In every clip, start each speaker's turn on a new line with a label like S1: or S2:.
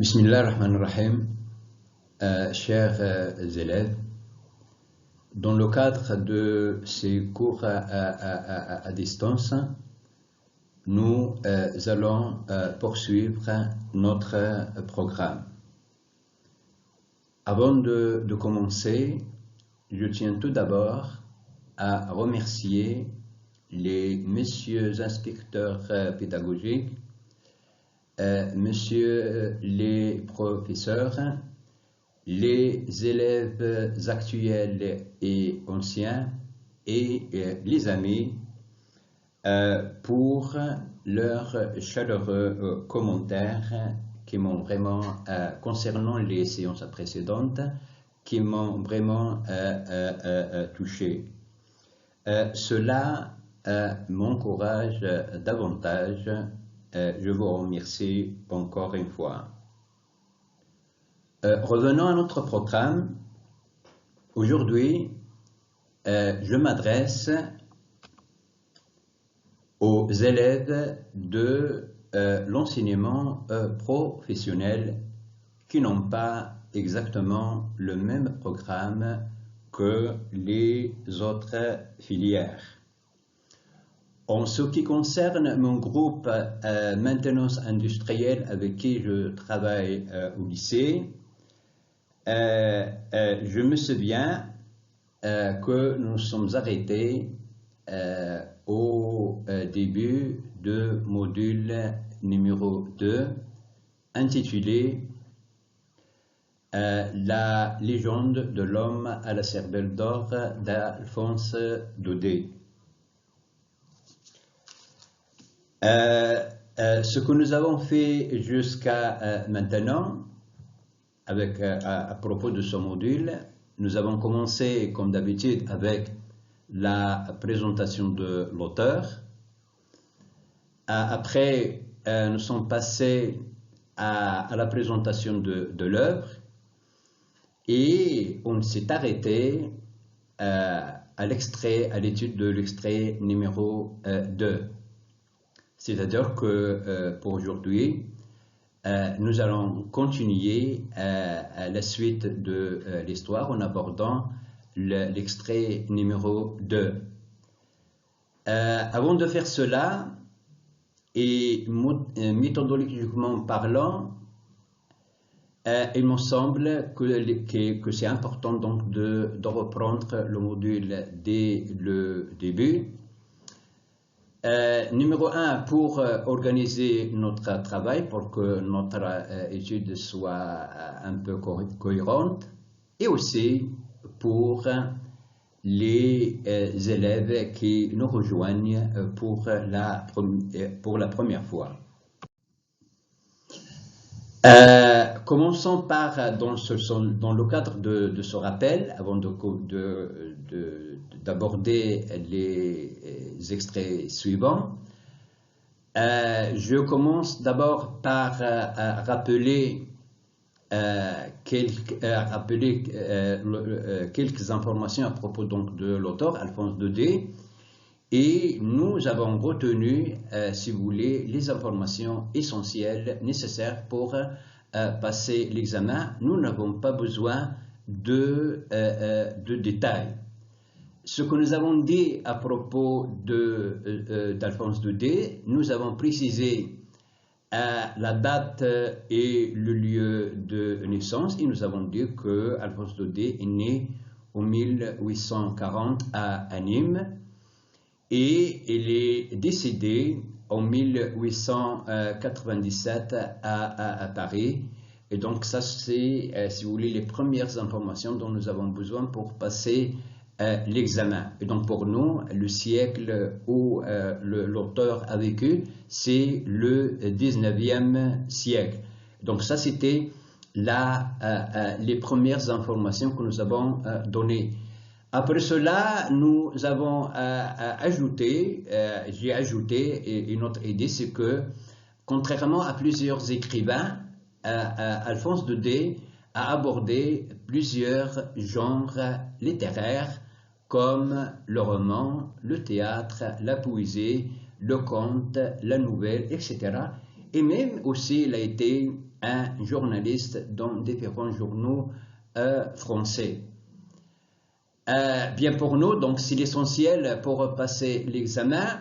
S1: Bismillah ar-Rahman ar-Rahim, chers élèves, dans le cadre de ces cours à distance, nous allons poursuivre notre programme. Avant de commencer, je tiens tout d'abord à remercier les messieurs inspecteurs pédagogiques, messieurs les professeurs, les élèves actuels et anciens et les amis pour leurs chaleureux commentaires qui m'ont vraiment, concernant les séances précédentes, qui m'ont vraiment touché. Cela m'encourage davantage. Je vous remercie encore une fois. Revenons à notre programme. Aujourd'hui, je m'adresse aux élèves de l'enseignement professionnel qui n'ont pas exactement le même programme que les autres filières. En ce qui concerne mon groupe maintenance industrielle avec qui je travaille au lycée, je me souviens que nous sommes arrêtés au début de module numéro 2 intitulé La légende de l'homme à la cervelle d'or d'Alphonse Daudet. Ce que nous avons fait jusqu'à maintenant, à propos de ce module, nous avons commencé comme d'habitude avec la présentation de l'auteur. Après, nous sommes passés à la présentation de l'œuvre et on s'est arrêté à l'étude de l'extrait numéro 2. C'est-à-dire que pour aujourd'hui, nous allons continuer à la suite de l'histoire en abordant l'extrait numéro 2. Avant de faire cela, et méthodologiquement parlant, il me semble que c'est important donc de reprendre le module dès le début. Numéro 1, pour organiser notre travail, pour que notre étude soit un peu cohérente, et aussi pour les élèves qui nous rejoignent pour la première fois. Commençons par, dans le cadre de ce rappel, avant d'aborder les extraits suivants. Je commence d'abord par rappeler quelques informations à propos donc de l'auteur, Alphonse Daudet, et nous avons retenu, si vous voulez, les informations essentielles nécessaires pour passer l'examen. Nous n'avons pas besoin de détails. Ce que nous avons dit à propos d'Alphonse Daudet, nous avons précisé la date et le lieu de naissance et nous avons dit que Alphonse Daudet est né en 1840 à Nîmes et il est décédé en 1897 à Paris. Et donc ça c'est, si vous voulez, les premières informations dont nous avons besoin pour passer l'examen. Et donc pour nous, le siècle où l'auteur a vécu, c'est le 19e siècle. Donc ça c'était les premières informations que nous avons données. Après cela, nous avons j'ai ajouté une autre idée, c'est que contrairement à plusieurs écrivains, Alphonse Daudet a abordé plusieurs genres littéraires comme le roman, le théâtre, la poésie, le conte, la nouvelle, etc. et même aussi il a été un journaliste dans différents journaux français. Bien pour nous, donc c'est l'essentiel pour passer l'examen.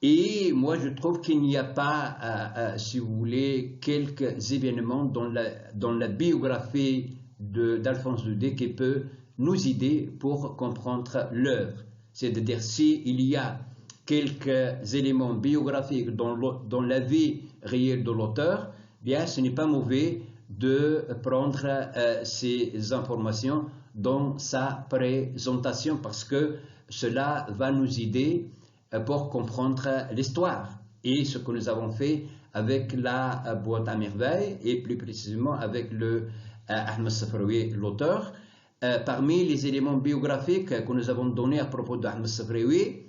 S1: Et moi, je trouve qu'il n'y a pas, si vous voulez, quelques événements dans la biographie d'Alphonse Daudet qui peut nous aider pour comprendre l'œuvre. C'est-à-dire, s'il y a quelques éléments biographiques dans la vie réelle de l'auteur, bien, ce n'est pas mauvais de prendre ces informations dans sa présentation parce que cela va nous aider pour comprendre l'histoire. Et ce que nous avons fait avec la boîte à merveilles et plus précisément avec Ahmed Safraoui, l'auteur, parmi les éléments biographiques que nous avons donnés à propos d'Ahmed Safraoui,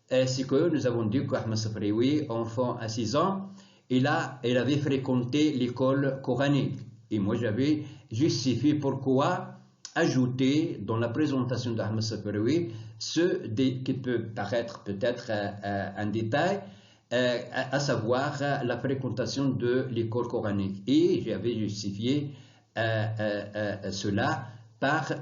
S1: c'est que nous avons dit qu'Ahmed Safraoui, enfant à 6 ans, il avait fréquenté l'école coranique. Et moi, j'avais justifié pourquoi ajouter dans la présentation d'Ahmed Safraoui ce qui peut paraître peut-être un détail, à savoir la fréquentation de l'école coranique. Et j'avais justifié cela par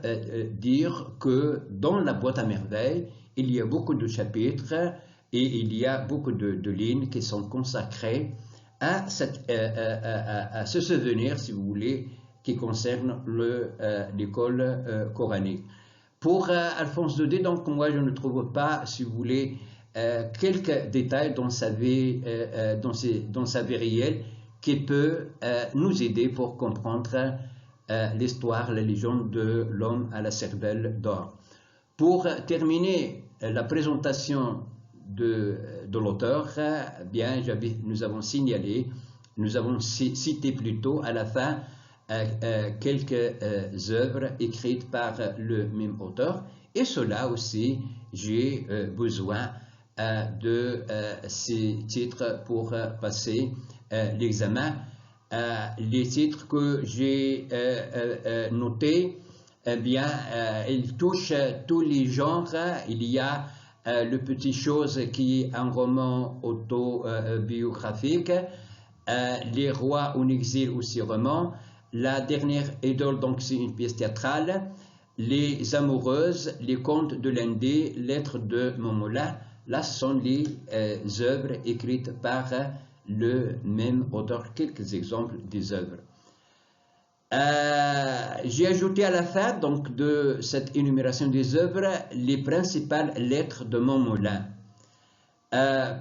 S1: dire que dans la boîte à merveilles, il y a beaucoup de chapitres et il y a beaucoup de lignes qui sont consacrées à ce souvenir, si vous voulez, qui concerne l'école coranique. Pour Alphonse Daudet, donc moi je ne trouve pas, si vous voulez, quelques détails dans sa vie, dans sa vie réelle qui peut nous aider pour comprendre l'histoire, la légende de l'homme à la cervelle d'or. Pour terminer la présentation de l'auteur, bien nous avons signalé, nous avons cité plutôt à la fin quelques œuvres écrites par le même auteur, et cela aussi, j'ai besoin de ces titres pour passer l'examen. Les titres que j'ai notés, eh bien, ils touchent tous les genres. Il y a Le Petit Chose qui est un roman autobiographique, Les Rois en exil aussi roman, La Dernière Idole, donc c'est une pièce théâtrale, Les Amoureuses, Les Contes de l'Indé, Lettres de Momola. Là, ce sont les œuvres écrites par le même auteur. Quelques exemples des œuvres. J'ai ajouté à la fin donc, de cette énumération des œuvres les principales lettres de Montmollin.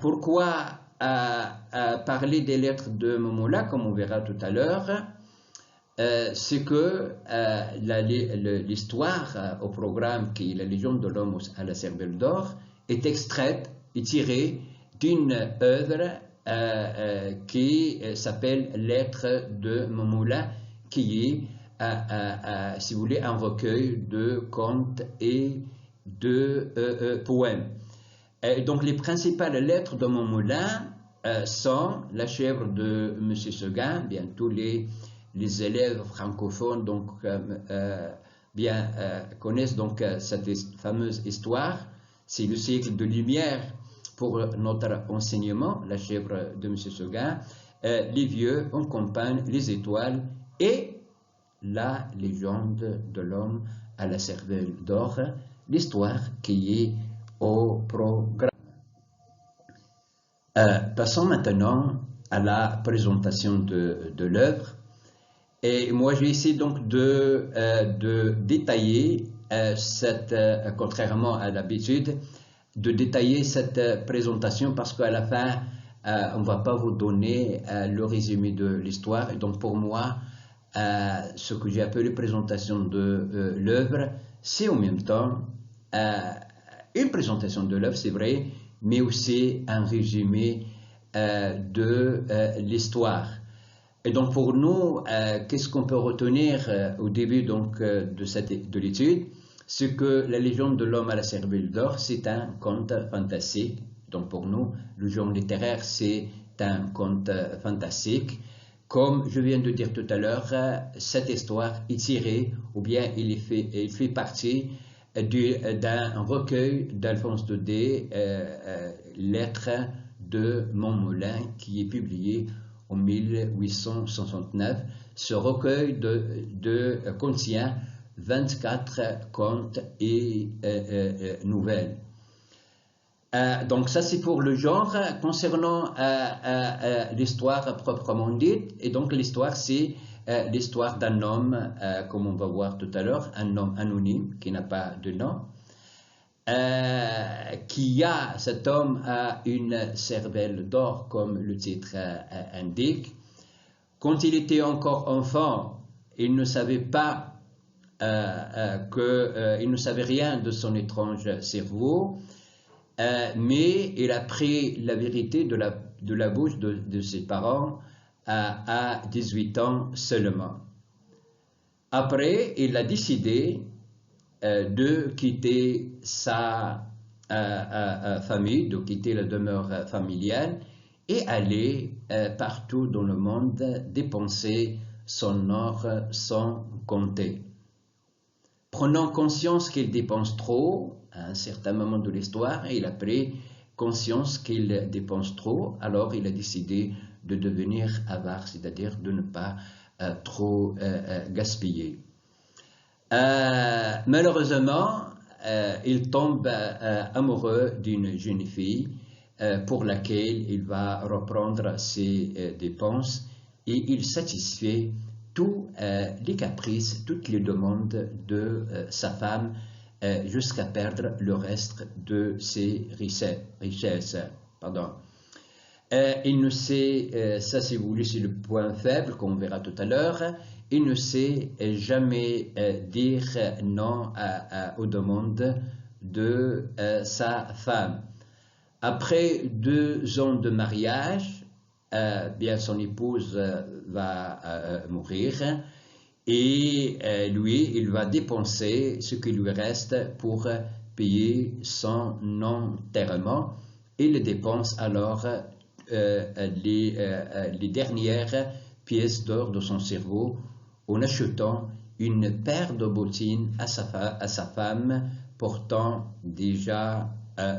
S1: Pourquoi parler des lettres de Montmollin, comme on verra tout à l'heure? C'est que l'histoire au programme qui est la Légion de l'homme à la cervelle d'or est extraite et tirée d'une œuvre qui s'appelle Lettres de Montmollin, qui est, si vous voulez, un recueil de contes et de poèmes. Donc les principales lettres de Montmollin sont La chèvre de M. Seguin, bien tous les élèves francophones donc, connaissent donc cette fameuse histoire. C'est le siècle de lumière pour notre enseignement, La chèvre de M. Seguin, Les vieux en campagne, Les étoiles et La légende de l'homme à la cervelle d'or, l'histoire qui est au programme. Passons maintenant à la présentation de l'œuvre. Et moi, j'ai essayé donc de détailler contrairement à l'habitude, de détailler cette présentation parce qu'à la fin, on ne va pas vous donner le résumé de l'histoire. Et donc, pour moi, ce que j'ai appelé présentation de l'œuvre, c'est en même temps une présentation de l'œuvre, c'est vrai, mais aussi un résumé de l'histoire. Et donc pour nous, qu'est-ce qu'on peut retenir au début donc, de l'étude? C'est que La légende de l'homme à la cervelle d'or, c'est un conte fantastique. Donc pour nous, le genre littéraire, c'est un conte fantastique. Comme je viens de dire tout à l'heure, cette histoire est tirée, ou bien il fait partie d'un recueil d'Alphonse Daudet, Lettres de Montmollin, qui est publié en 1869. Ce recueil contient 24 contes et nouvelles. Donc ça c'est pour le genre. Concernant l'histoire proprement dite, et donc l'histoire c'est l'histoire d'un homme, comme on va voir tout à l'heure, un homme anonyme qui n'a pas de nom, cet homme a une cervelle d'or, comme le titre indique. Quand il était encore enfant, il ne savait pas il ne savait rien de son étrange cerveau, mais il a appris la vérité de la bouche de ses parents à 18 ans seulement. Après, il a décidé de quitter sa famille, de quitter la demeure familiale et aller partout dans le monde dépenser son or sans compter. Prenant conscience qu'il dépense trop, à un certain moment de l'histoire, il a pris conscience qu'il dépense trop, alors il a décidé de devenir avare, c'est-à-dire de ne pas trop gaspiller. Malheureusement, il tombe amoureux d'une jeune fille pour laquelle il va reprendre ses dépenses et il satisfait tous les caprices, toutes les demandes de sa femme jusqu'à perdre le reste de ses richesses. Il ne sait, ça si vous voulez c'est le point faible qu'on verra tout à l'heure, il ne sait jamais dire non aux demandes de sa femme. Après 2 ans de mariage, bien son épouse va mourir et lui, il va dépenser ce qui lui reste pour payer son enterrement. Il dépense alors les dernières pièces d'or de son cerveau en achetant une paire de bottines à sa femme pourtant déjà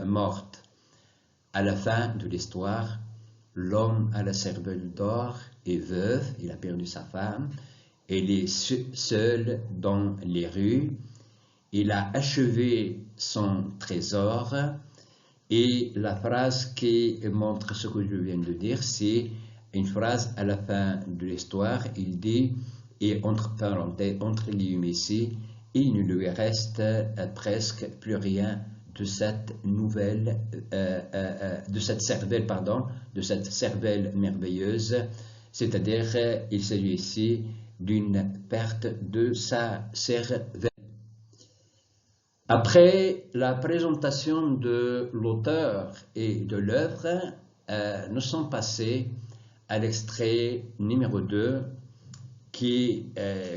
S1: morte. À la fin de l'histoire, l'homme à la cervelle d'or est veuf, il a perdu sa femme, il est seul dans les rues, il a achevé son trésor et la phrase qui montre ce que je viens de dire, c'est une phrase à la fin de l'histoire, il dit, et entre parenthèses, entre guillemets ici, il ne lui reste presque plus rien de cette cervelle merveilleuse, c'est-à-dire il s'agit ici d'une perte de sa cervelle. Après la présentation de l'auteur et de l'œuvre, nous sommes passés à l'extrait numéro 2 qui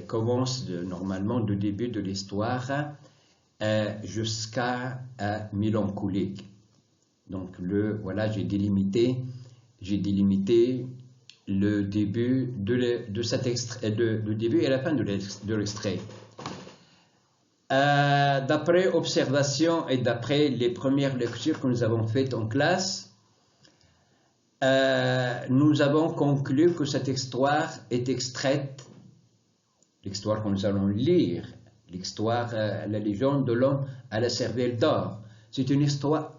S1: commence normalement du début de l'histoire jusqu'à mélancolique. Donc voilà, j'ai délimité le début de cet extrait, le début et la fin de l'extrait. D'après observation et d'après les premières lectures que nous avons faites en classe, nous avons conclu que cette histoire est extraite, l'histoire que nous allons lire, l'histoire, la légende de l'homme à la cervelle d'or. C'est une histoire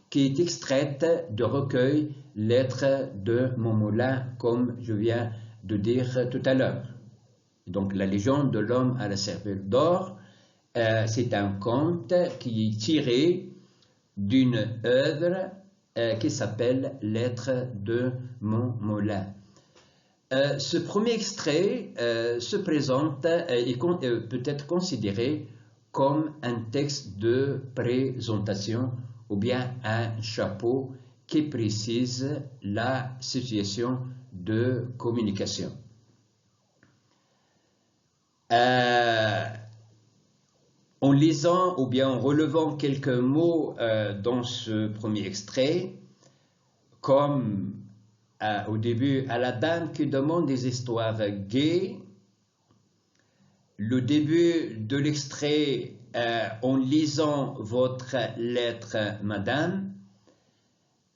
S1: qui est extraite de recueil Lettres de Montmollin, comme je viens de dire tout à l'heure. Donc la légende de l'homme à la cervelle d'or, c'est un conte qui est tiré d'une œuvre qui s'appelle Lettres de Montmollin. Ce premier extrait se présente et peut être considéré comme un texte de présentation ou bien un chapeau qui précise la situation de communication. En lisant ou bien en relevant quelques mots dans ce premier extrait, comme au début à la dame qui demande des histoires gaies, le début de l'extrait en lisant votre lettre, madame,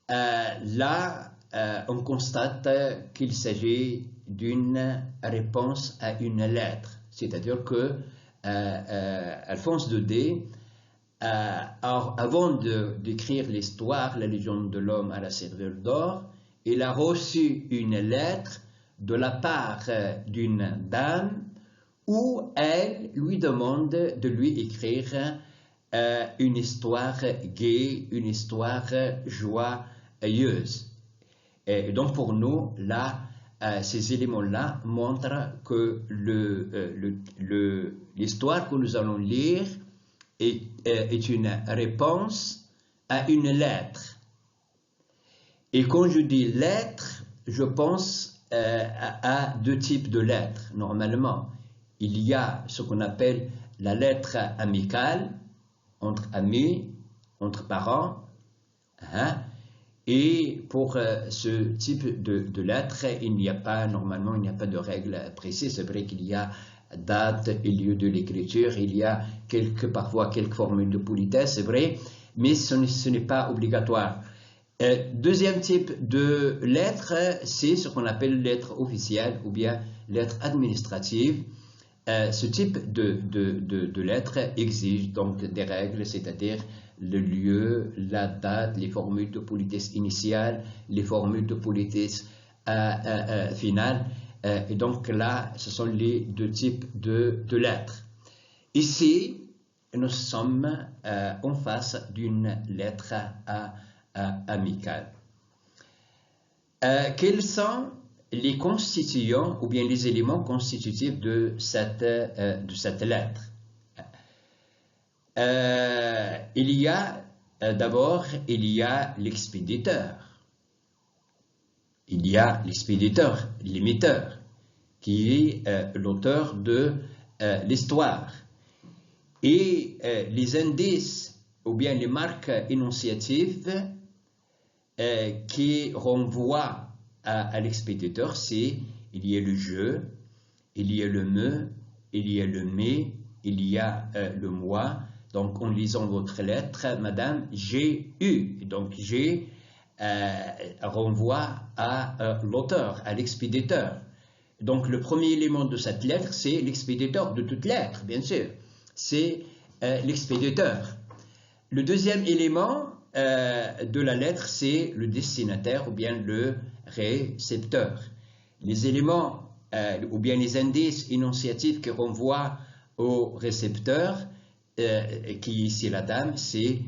S1: là on constate qu'il s'agit d'une réponse à une lettre. C'est-à-dire que Alphonse Daudet, avant d'écrire l'histoire, la Légion de l'homme à la serrure d'or, il a reçu une lettre de la part d'une dame où elle lui demande de lui écrire une histoire gaie, une histoire joyeuse. Et donc pour nous, là, ces éléments-là montrent que l'histoire que nous allons lire est une réponse à une lettre. Et quand je dis lettre, je pense à deux types de lettres. Normalement, il y a ce qu'on appelle la lettre amicale, entre amis, entre parents. Hein? Et pour ce type de lettre, normalement, il n'y a pas de règle précise. C'est vrai qu'il y a date et lieu de l'écriture, il y a parfois quelques formules de politesse, c'est vrai, mais ce n'est pas obligatoire. Deuxième type de lettre, c'est ce qu'on appelle lettre officielle ou bien lettre administrative. Ce type de lettre exige donc des règles, c'est-à-dire le lieu, la date, les formules de politesse initiale, les formules de politesse finale. Et donc là, ce sont les deux types de lettres. Ici, nous sommes en face d'une lettre amicale. Quels sont les constituants ou bien les éléments constitutifs de cette lettre? D'abord, il y a l'expéditeur. Il y a l'expéditeur, l'émetteur, qui est l'auteur de l'histoire. Et les indices ou bien les marques énonciatives qui renvoient à l'expéditeur, c'est il y a le je, il y a le me, il y a le mais, il y a le moi. Donc, en lisant votre lettre, Madame, j'ai eu. Donc, j'ai renvoie à l'auteur, à l'expéditeur. Donc, le premier élément de cette lettre, c'est l'expéditeur de toute lettre, bien sûr. C'est l'expéditeur. Le deuxième élément de la lettre, c'est le destinataire ou bien le récepteur. Les éléments ou bien les indices énonciatifs qui renvoient au récepteur, qui est ici la dame, c'est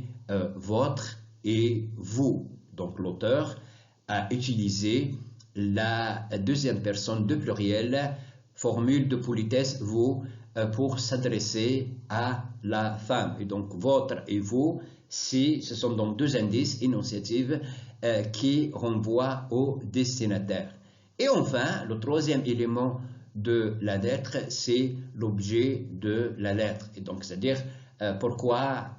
S1: votre et vous. Donc l'auteur a utilisé la deuxième personne de pluriel, formule de politesse vous, pour s'adresser à la femme. Et donc votre et vous, ce sont donc deux indices énonciatifs qui renvoient au destinataire. Et enfin, le troisième élément de la lettre, c'est l'objet de la lettre. Et donc, c'est-à-dire pourquoi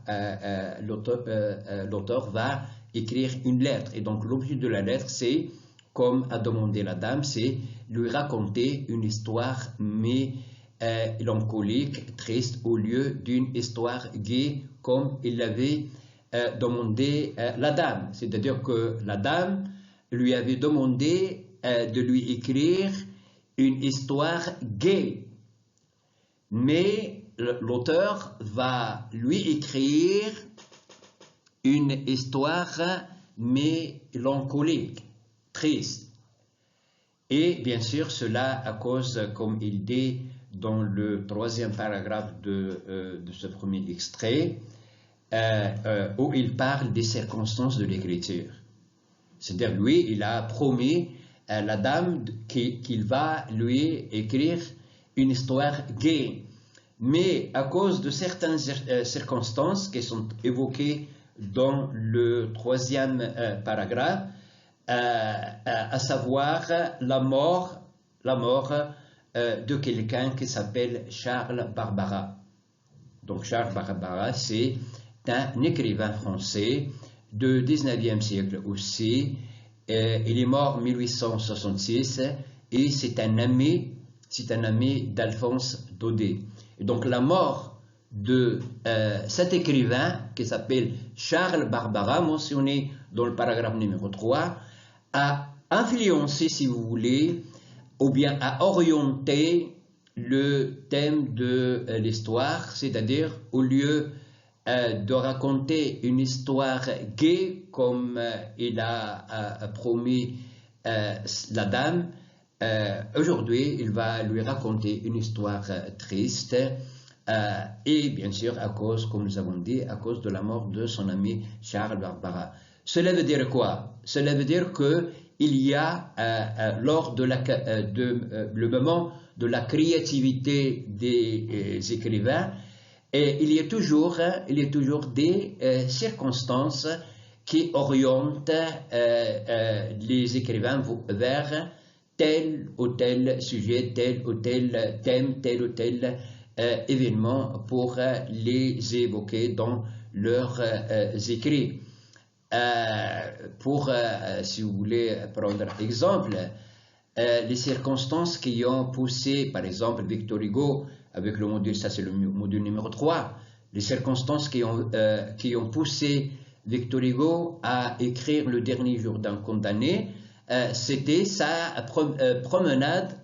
S1: l'auteur va écrire une lettre. Et donc, l'objet de la lettre, c'est, comme a demandé la dame, c'est lui raconter une histoire mélancolique, triste, au lieu d'une histoire gaie, comme il l'avait demandé la dame. C'est-à-dire que la dame lui avait demandé de lui écrire une histoire gaie. Mais l'auteur va lui écrire une histoire mélancolique, triste. Et bien sûr, cela à cause, comme il dit dans le troisième paragraphe de ce premier extrait, où il parle des circonstances de l'écriture. C'est-à-dire, lui, il a promis à la dame qu'il va lui écrire une histoire gaie. Mais à cause de certaines circonstances qui sont évoquées dans le troisième paragraphe, à savoir la mort de quelqu'un qui s'appelle Charles Barbara. Donc Charles Barbara, c'est un écrivain français du 19e siècle aussi. Il est mort en 1866 et c'est un ami d'Alphonse Daudet. Et donc la mort de cet écrivain qui s'appelle Charles Barbara, mentionné dans le paragraphe numéro 3, a influencé, si vous voulez, ou bien a orienté le thème de l'histoire, c'est-à-dire au lieu de raconter une histoire gaie comme il a promis la dame, aujourd'hui il va lui raconter une histoire triste et bien sûr à cause, comme nous avons dit, à cause de la mort de son ami Charles Barbara. Cela veut dire quoi? Cela veut dire que il y a, lors de le moment de la créativité des écrivains, et il y a toujours des circonstances qui orientent les écrivains vers tel ou tel sujet, tel ou tel thème, tel ou tel événement pour les évoquer dans leurs écrits. Si vous voulez prendre exemple, les circonstances qui ont poussé, par exemple, Victor Hugo, avec le module, ça c'est le module numéro 3, les circonstances qui ont poussé Victor Hugo à écrire Le dernier jour d'un condamné, c'était sa promenade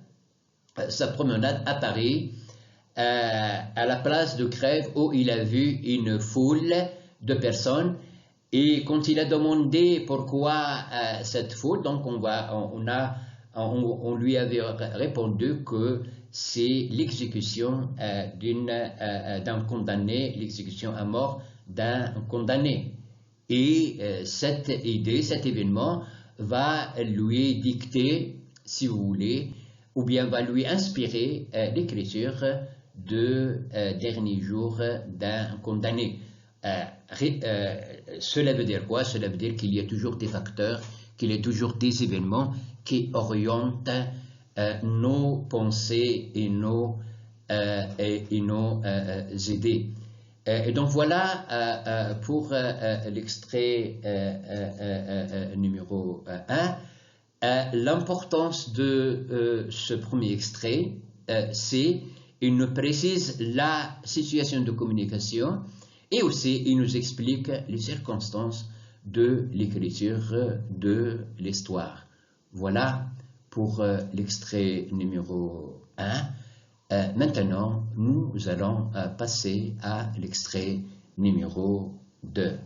S1: à Paris, à la place de Grève, où il a vu une foule de personnes. Et quand il a demandé pourquoi cette foule, donc on lui avait répondu que c'est l'exécution d'un condamné, l'exécution à mort d'un condamné. Et cette idée, cet événement va lui dicter, si vous voulez, ou bien va lui inspirer l'écriture de Dernier jour d'un condamné. Cela veut dire quoi? Cela veut dire qu'il y a toujours des facteurs, qu'il y a toujours des événements qui orientent nos pensées et nos idées. Et donc voilà pour l'extrait numéro 1. L'importance de ce premier extrait, c'est qu'il nous précise la situation de communication et aussi il nous explique les circonstances de l'écriture de l'histoire. Voilà pour l'extrait numéro 1. Maintenant, nous allons passer à l'extrait numéro 2.